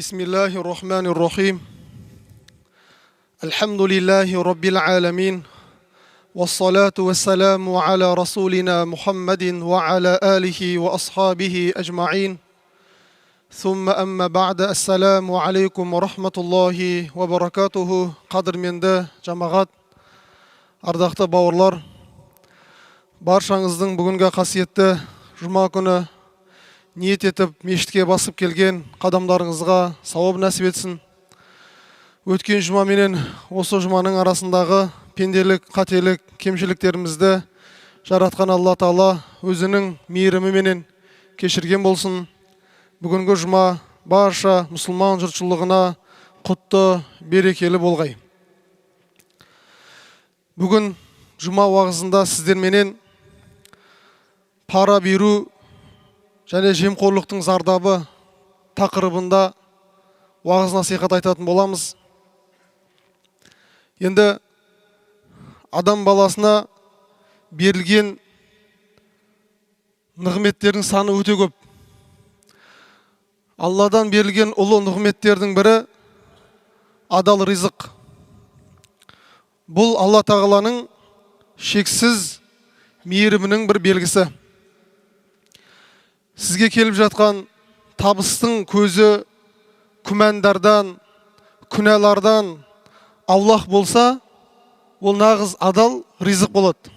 Bismillahirrahmanirrahim. Elhamdülillahi Rabbil alemin. Vessalatu vesselamu ala Rasulina Muhammedin ve ala alihi ve ashabihi ecma'in. Thumma amma ba'da. Esselamu aleykum ve rahmetullahi ve berekatuhu. Qadırmenді жамағат, ардақты бауырлар, баршаңыздың бүгінгі қасиетті жұма күні ниет етіп мешітке басып келген қадамдарыңызға сауап нәсіп етсін. Өткен жұма менен осы жұманың арасындағы пенделік, қателік, кемшіліктерімізді жаратқан Алла Тағала өзінің мейірімі менен кешірген болсын. Бүгінгі жұма барша мұсылман жұртшылығына құтты, берекелі болғай. Бүгін жұма уағызында сіздерменен пара беру және жемқорлықтың зардабы тақырыбында уағыз насихат айтатын боламыз. Енді адам баласына берілген нығметтердің саны өте көп. Алладан берілген ұлы нығметтердің бірі адал ризық. Бұл Алла Тағаланың шексіз мейірімінің бір белгісі. Сізге келіп жатқан табыстың көзі күмәндардан, күнәлардан аулақ болса, ол нағыз адал ризық болады.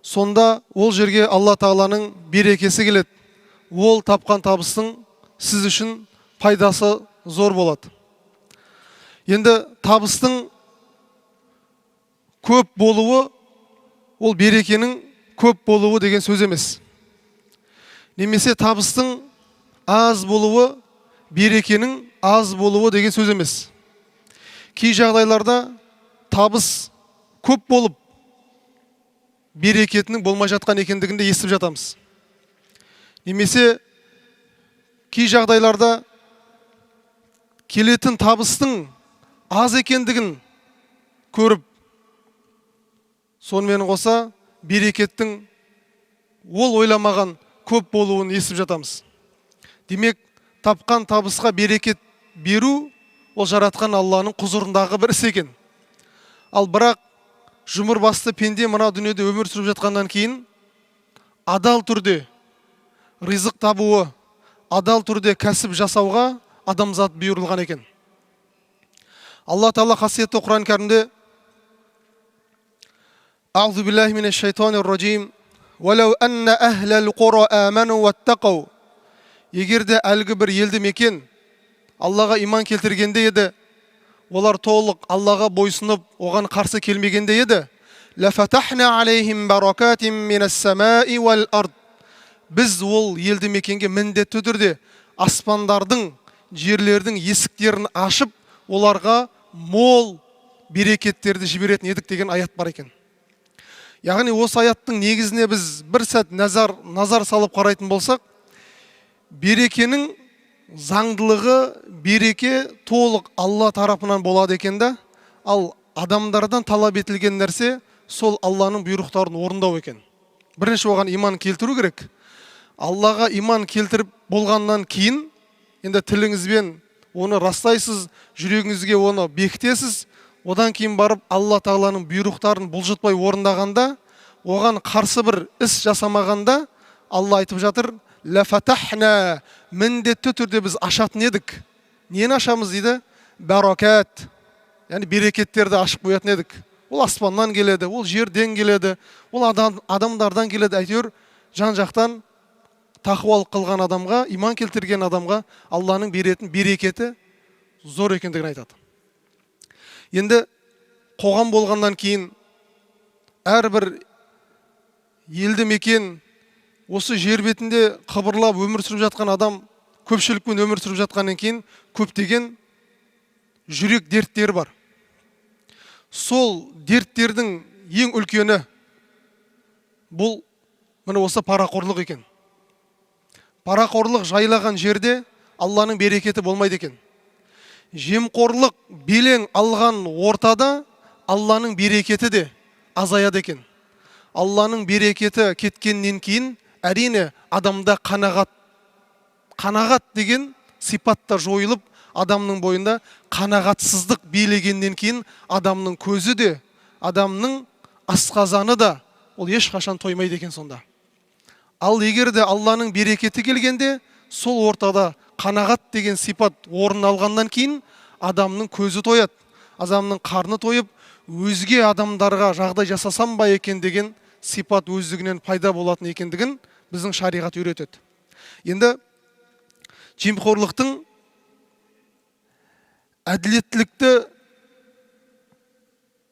Сонда ол жерге Алла Тағаланың берекесі келеді. Ол тапқан табыстың сіз үшін пайдасы зор болады. Енді табыстың көп болуы, ол берекенің көп болуы деген сөз емес. Немесе табыстың аз болуы, берекенің аз болуы деген сөз емес. Кей жағдайларда табыс көп болып, берекетінің болмай жатқан екендігінде естіп жатамыз. Немесе кей жағдайларда келетін табыстың аз екендігін көріп, сонымен қоса берекеттің ол ойламаған көп болуын естіп жатамыз. Демек, тапқан табысқа берекет беру ол жаратқан Алланың құзырындағы бір іс екен. Ал бірақ жұмыр басты пенде мына дүниеде өмір сүріп жатқаннан кейін адал түрде ризық табуы, адал түрде кәсіп жасауға адамзат бұйырылған екен. Алла Тағала қасиетті Құран кәрімде Аузу биллахи минеш шайтанир раджим. Валау анна ахлал қура аману ваттақау. Егерде әлгі бір елді мекен Аллаға иман келтіргенде еді, олар толық Аллаға бойсынып, оған қарсы келмегенде еді, лафатахна алейхим баракатим минас самаи вал ард. Біз ол елді мекенге міндетті түрде аспандардың, жерлердің есіктерін ашып, оларға мол берекеттерді жіберетін едік деген аят бар екен. Яғни осы аяттың негізіне біз бір сәт назар салып қарайтын болсақ, берекенің заңдылығы, береке толық Алла тарапынан болады екенді, ал адамдардан талап етілген нәрсе сол Алланың бұйрықтарын орындау екен. Бірінші оған иман келтіру керек. Аллаға иман келтіріп болғаннан кейін, енді тіліңізбен оны растайсыз, жүрегіңізге оны бекітесіз, одан кейін барып Алла Тағаланың бұйрықтарын бұлжытпай орындағанда, оған қарсы бір іс жасамағанда, Алла айтып жатыр, лафатахна, міндетті түрде біз ашатын едік. Нені ашамыз дейді? Баракат, яғни берекеттерді ашып қоятын едік. Ол аспаннан келеді, ол жерден келеді, ол адамдардан келеді. Әйтеуір жан-жақтан тақуалық қылған адамға, иман келтірген адамға Алланың беретін берекеті зор екендігін айтады. Енді қоғам болғаннан кейін әрбір елді мекен осы жер бетінде қыбырлап өмір сүріп жатқан адам, көпшілікпен өмір сүріп жатқаннан кейін көптеген жүрек дерттері бар. Сол дерттердің ең үлкені бұл міне осы парақорлық екен. Парақорлық жайлаған жерде Алланың берекеті болмайды екен. Жемқорлық белең алған ортада Алланың берекеті де азаяды екен. Алланың берекеті кеткеннен кейін әрине адамда қанағат деген сипатта жойылып, адамның бойында қанағатсыздық билегеннен кейін адамның көзі де, адамның асқазаны да ол ешқашан тоймайды екен сонда. Ал егер де Алланың берекеті келгенде, сол ортада қанағат деген сипат орын алғаннан кейін адамның көзі тояды, адамның қарны тойып, өзге адамдарға жағдай жасасам ба екен деген сипат өздігінен пайда болатын екендігін біздің шариғат үйретеді. Енді жемқорлықтың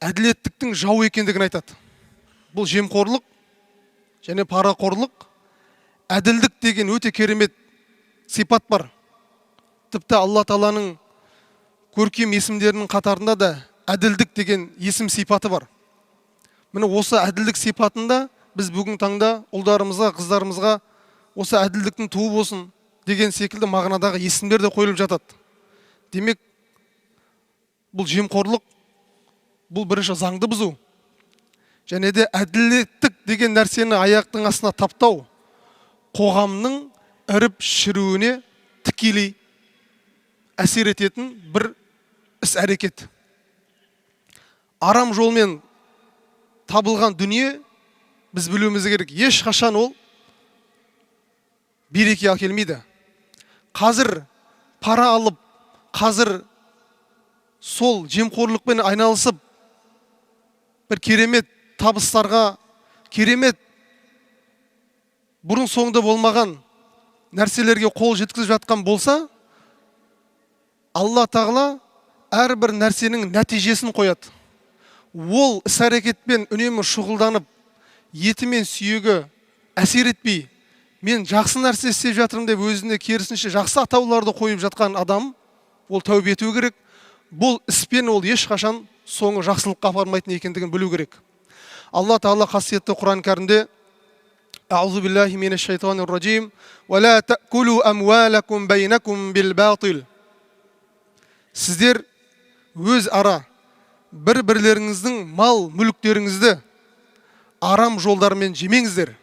әділеттіктің жау екендігін айтады. Бұл жемқорлық және парақорлық, әділдік деген өте керемет сипат бар. Тіпті Алла Тағаланың көркем есімдерінің қатарында да әділдік деген есім сипаты бар. Міне осы әділдік сипатында біз бүгін таңда ұлдарымызға, қыздарымызға осы әділдіктің туы болсын деген секілді мағынадағы есімдер де қойылып жатады. Демек, бұл жемқорлық, бұл бірінші заңды бұзу. Және де әділеттік деген нәрсені аяқтың астына таптау қоғамның іріп шіруіне тікелей әсер ететін бір іс әрекет. Арам жолмен табылған дүние, біз білуіміз керек, ешқашан ол береке әкелмейді. Қазір пара алып, қазір сол жемқорлықпен айналысып, бір керемет табыстарға, керемет бұрын соңды болмаған нәрселерге қол жеткізіп жатқан болса, Алла Тағала әрбір нәрсенің нәтижесін қояды. Ол іс-әрекетпен үнемі шұғылданып, еті мен сүйегі әсер етпей, мен жақсы нәрсе істеп жатырмын деп өзіне керісінше жақсы атауларды қойып жатқан адам, ол тәубе ету керек. Бұл іспен ол ешқашан соңы жақсылыққа апармайтын екендігін білу керек. Алла Тағала қасиетті Құран кәрімде Аузу биллахи минаш шайтанир раджим ва ла та'кулу амвалакум байнакум бил батил. Сіздер өз ара бір-бірлеріңіздің мал мүліктеріңізді арам жолдармен жемеңіздер.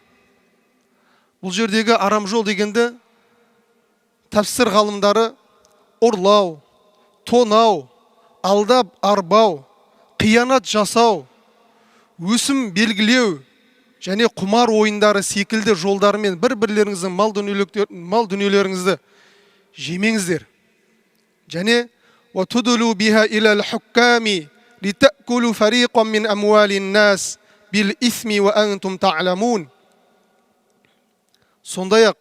Бұл жердегі арам жол дегенде тәфсір ғалымдары ұрлау, тонау, алдап арбау, қиянат жасау, өсім белгілеу және құмар ойындары секілді жолдарымен бір-бірлеріңіздің мал дүниелеріңізді жемеңіздер. Және وَتُدُلُوا بِهَا إِلَى الْحُكَّامِ لِتَأْكُلُوا فَرِيقًا مِنْ أَمْوَالِ النَّاسِ بِالْإِثْمِ وَأَنْتُمْ تَعْلَمُونَ. Сондай-ақ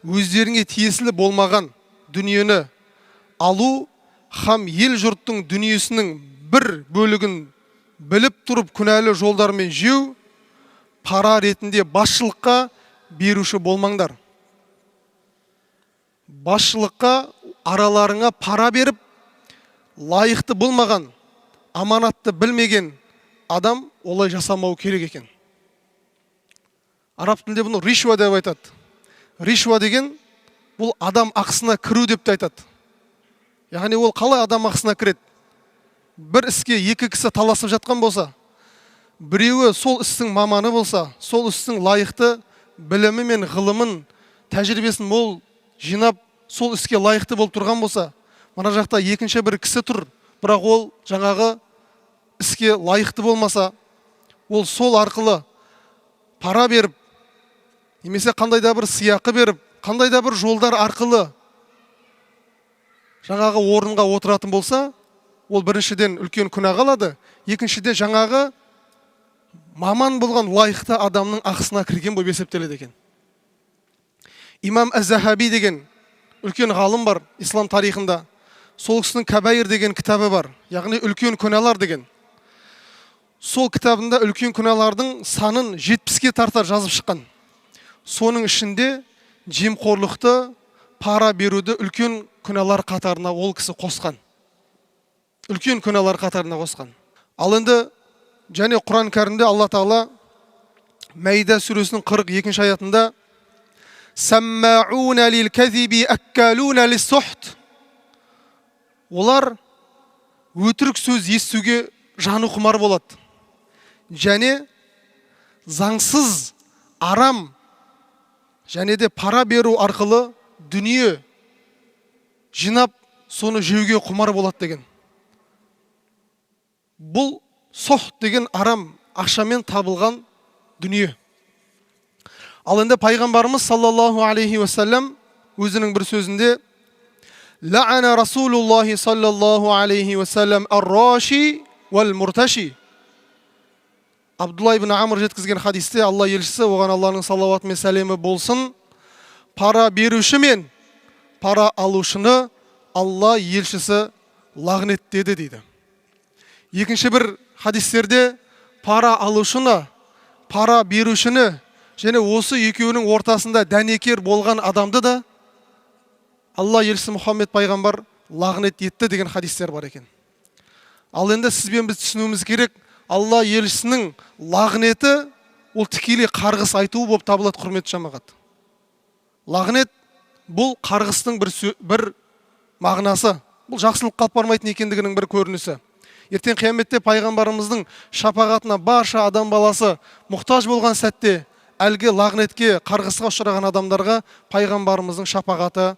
өздеріңе тиесілі болмаған дүниені алу, хам ел жұрттың дүниесінің бір бөлігін біліп тұрып күнәлі жолдармен жеу, пара ретінде басшылыққа беруші болмаңдар. Басшылыққа араларыңа пара беріп, лайықты болмаған, аманатты білмеген адам олай жасамау керек екен. Араб тілінде бұны ришуа деп айтады. Ришуа деген бұл адам ақысына кіру деп айтады. Яғни ол қалай адам ақысына кіреді? Бір іске екі кісі таласып жатқан болса, біреуі сол істің маманы болса, сол істің лайықты білімі мен ғылымын, тәжірибесін мол жинап, сол іске лайықты болып тұрған болса, мына жақта екінші бір кісі тұр, бірақ ол жаңағы іске лайықты болмаса, ол сол арқылы пара беріп, немесе қандай да бір сыйақы беріп, қандай да бір жолдар арқылы жаңағы орынға отыратын болса, ол біріншіден үлкен күнә қалады, екіншіден жаңағы маман болған лайықты адамның ақысына кірген болып есептеледі екен. Имам Аз-Захаби деген үлкен ғалым бар ислам тарихында. Сол кісінің Кабайир деген кітабы бар, яғни үлкен күнәлар деген. Сол кітабында үлкен күнәлардың санын 70-ке тарта жазып шыққан. Соның ішінде жемқорлықты, пара беруді үлкен күнәлар қатарына ол кісі қосқан. Үлкен күнәлар қатарына қосқан. Ал енді және Құран кәрімде Алла Тағала Мәйда сүресінің 42-ші аятында «Самма'уна лил-казиби аккалуна лис-сухт». Олар өтірік сөз естуге жаны құмар болады. Және заңсыз, арам және де пара беру арқылы дүние жинап, соны жеуге құмар болады деген. Бұл сохт деген арам ақшамен табылған дүние. Ал енді пайғамбарымыз саллаллаху алейхи уассалам өзінің бір сөзінде ла'ана расулуллахи саллаллаху алейхи уассалам ар-раши вал мурташи. Абдулла ибн Амр жеткізген хадисте Алла елшісі, оған Алланың салауаты мен сәлемі болсын, пара беруші мен пара алушыны Алла елшісі лағнеттеді дейді. Екінші бір хадистерде пара алушыны, пара берушіні және осы екеуінің ортасында дәнекер болған адамды да Алла елшісі Мұхаммед пайғамбар лағнет етті деген хадистер бар екен. Ал енді сізбен біз түсінуіміз керек, Алла елшісінің лағнеті ол тікелей қарғыс айтуы болып табылады, құрметті жамағат. Лағнет бұл қарғыстың бір мағынасы, бұл жақсылық қалып бармайтын екендігінің бір көрінісі. Ертең қияметте пайғамбарымыздың шапағатына барша адам баласы мұқтаж болған сәтте әлгі лағнетке, қарғысқа ұшыраған адамдарға пайғамбарымыздың шапағаты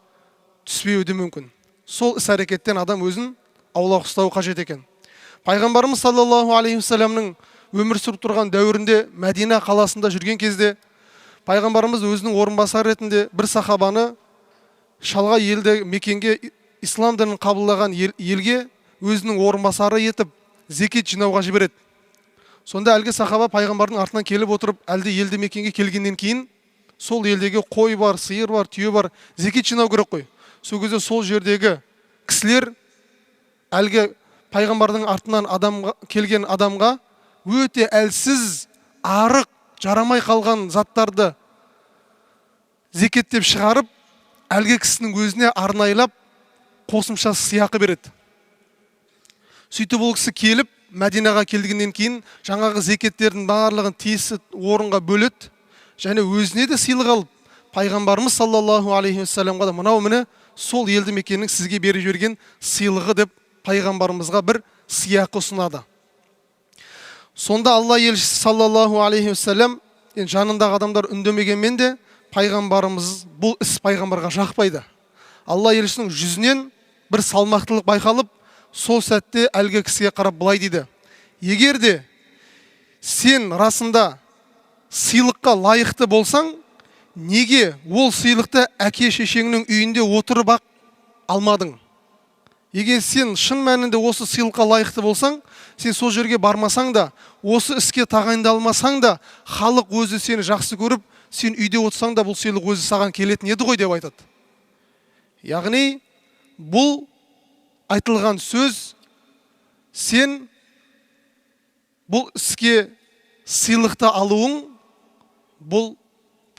түспеуі де мүмкін. Сол іс әрекеттен адам өзін аулақ ұстауы қажет екен. Пайғамбарымыз саллаллаху алейхи вассаламның өмір сүріп тұрған дәуірінде Мәдина қаласында жүрген кезде пайғамбарымыз өзінің орынбасары ретінде бір сахабаны шалғай елді мекенге, ислам дінін қабылдаған елге өзінің орынбасары етіп зекет жинауға жібереді. Сонда әлгі сахаба пайғамбардың артынан келіп отырып, әлде елді мекенге келгеннен кейін сол елдегі қой бар, сиыр бар, түйе бар, зекет жинау керек қой. Сол кезде сол жердегі кісілер әлгі пайғамбардың артынан келген адамға өте әлсіз, арық, жарамай қалған заттарды зекеттеп шығарып, әлгі кісінің өзіне арнайлап қосымша сыйақы береді. Сөйтіп ол кісі келіп, Мәдинаға келгеннен кейін жаңағы зекеттердің барлығын тиісті орынға бөледі және өзіне де сыйлық алып, пайғамбарымыз саллаллаху алейхи вассаламға да мынау міне сол елді мекеннің сізге беріп жіберген сыйлығы деп пайғамбарымызға бір сыйақы ұсынады. Сонда Алла елшісі саллаллаху алейхи вассалам жанындағы адамдар үндемегенмен де пайғамбарымыз бұл іс пайғамбарға жақпайды. Алла елшісінің жүзінен бір салмақтылық байқалып, сол сәтте әлгі кісіге қарап былай дейді: егер де сен расында сыйлыққа лайықты болсаң, неге ол сыйлықты әке шешеңнің үйінде отырып ақ алмадың? Егер сен шын мәнінде осы сыйлыққа лайықты болсаң, сен сол жерге бармасаң да, осы іске тағайындалмасаң да, халық өзі сені жақсы көріп, сен үйде отырсаң да, бұл сыйлық өзі саған келетін еді ғой деп айтады. Яғни бұл айтылған сөз, сен бұл іске сыйлықты алуың, бұл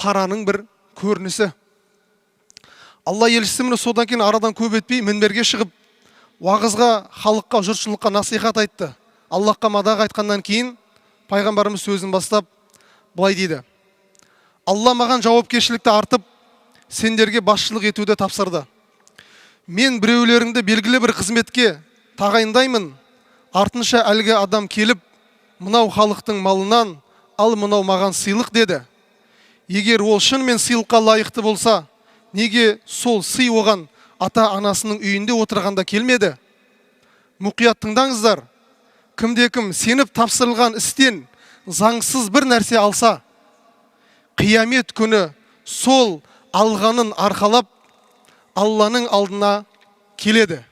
параның бір көрінісі. Алла елшісі міне содан кейін арадан көп өтпей мінберге шығып, уағызға, халыққа, жұртшылыққа насихат айтты. Аллахқа мадақ айтқаннан кейін пайғамбарымыз сөзін бастап былай дейді: Алла маған жауапкершілікті артып, сендерге басшылық етуді тапсырды. Мен біреулеріңді белгілі бір қызметке тағайындаймын, артынша әлгі адам келіп, мынау халықтың малынан, ал мынау маған сыйлық деді. Егер ол шынымен сыйлыққа лайықты болса, неге сол сый оған ата-анасының үйінде отырғанда келмеді? Мұқият тыңдаңыздар. Кімде-кім сеніп тапсырылған істен заңсыз бір нәрсе алса, қиямет күні сол алғанын арқалап Алланың алдына келеді.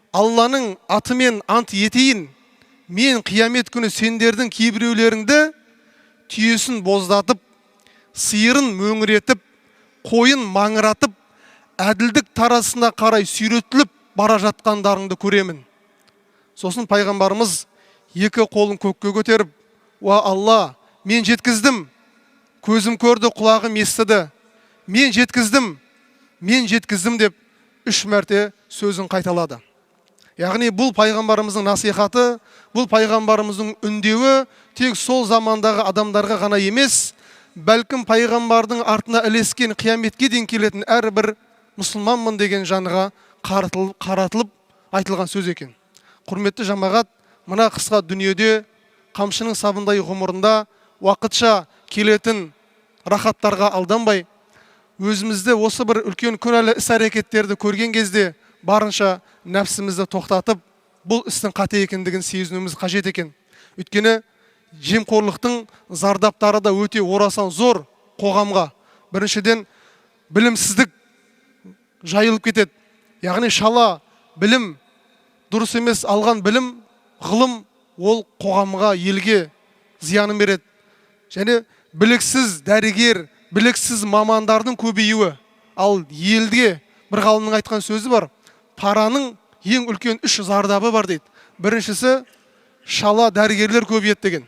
Алланың атымен ант етейін, мен қиямет күні сендердің кейбіреулеріңді түйесін боздатып, сиырын мөңіретіп, қойын маңыратып, әділдік тарасына қарай сүйретіліп бара жатқандарыңды көремін. Сосын пайғамбарымыз екі қолын көкке көтеріп: уа Алла, мен жеткіздім, көзім көрді, құлағым естіді, мен жеткіздім деп 3 мәрте сөзін қайталады. Яғни бұл пайғамбарымыздың насихаты, бұл пайғамбарымыздың үндеуі тек сол замандағы адамдарға ғана емес, бәлкім пайғамбардың артына ілескен қияметке дейін келетін әрбір мұсылманмын деген жанға қаратылып айтылған сөз екен. Құрметті жамағат, мына қысқа дүниеде қамшының сабындай ғұмырында уақытша келетін рахаттарға алданбай, өзімізді осы бір үлкен күнәлі іс әрекеттерді көрген кезде барынша нәпсімізді тоқтатып, бұл істің қате екендігін сезінуіміз қажет екен. Өйткені жемқорлықтың зардаптары да өте орасан зор қоғамға. Біріншіден, білімсіздік жайылып кетеді. Яғни шала білім, дұрыс емес алған білім, ғылым ол қоғамға, елге зиянын береді. Және біліксіз дәрігер, біліксіз мамандардың көбеюі. Ал елде бір ғалымның айтқан сөзі бар. Параның ең үлкен 3 зардабы бар дейді. Біріншісі шала дәрігерлер көбейеді деген.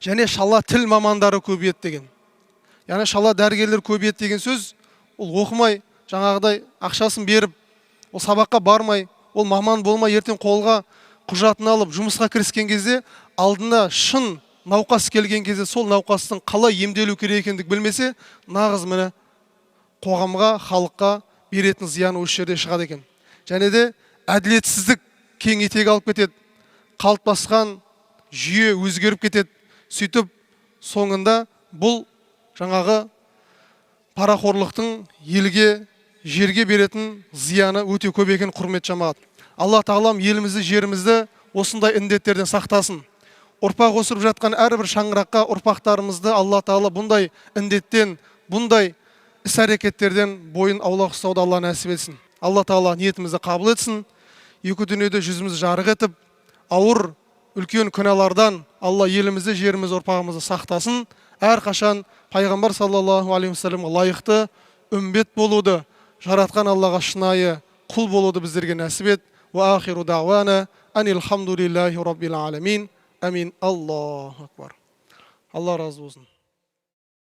Және шала тіл мамандары көбейеді деген. Яғни шала дәрігерлер көбейеді деген сөз, ол оқымай, жаңағыдай ақшасын беріп, ол сабаққа бармай, ол маман болмай, ертең қолға құжатын алып, жұмысқа кіріскен кезде, алдына шын науқас келген кезде, сол науқастың қалай емделу керек екендігін білмесе, нағыз міне қоғамға, халыққа беретін зияны осы жерде шығады екен. Және де әділетсіздік кең етек алып кетеді. Қалыптасқан жүйе өзгеріп кетеді. Сөйтіп, соңында бұл жаңағы парақорлықтың елге, жерге беретін зияны өте көп екен, құрметті жамағат. Алла тағалам елімізді, жерімізді осындай індеттерден сақтасын. Ұрпақ өсіріп жатқан әрбір шаңыраққа ұрпақтарымызды Алла тағала бұндай індеттен, бұндай іс-әрекеттерден бойын аулақ ұстауды Алла нәсіп етсін. Алла тағала ниетімізді қабыл етсін. Екі дүниеде жүзімізді жарық етіп, ауыр үлкен күнәлардан Алла елімізді, жерімізді, ұрпағымызды сақтасын. Әрқашан пайғамбар саллаллаху алейхи вассаламға лайықты үмбет болуды, жаратқан Аллаға шынайы құл болуды біздерге нәсіп ет. Ва ахиру дауана анилхамдулиллахи раббил аламин. Амин. Аллаху акбар. Алла разы болсын.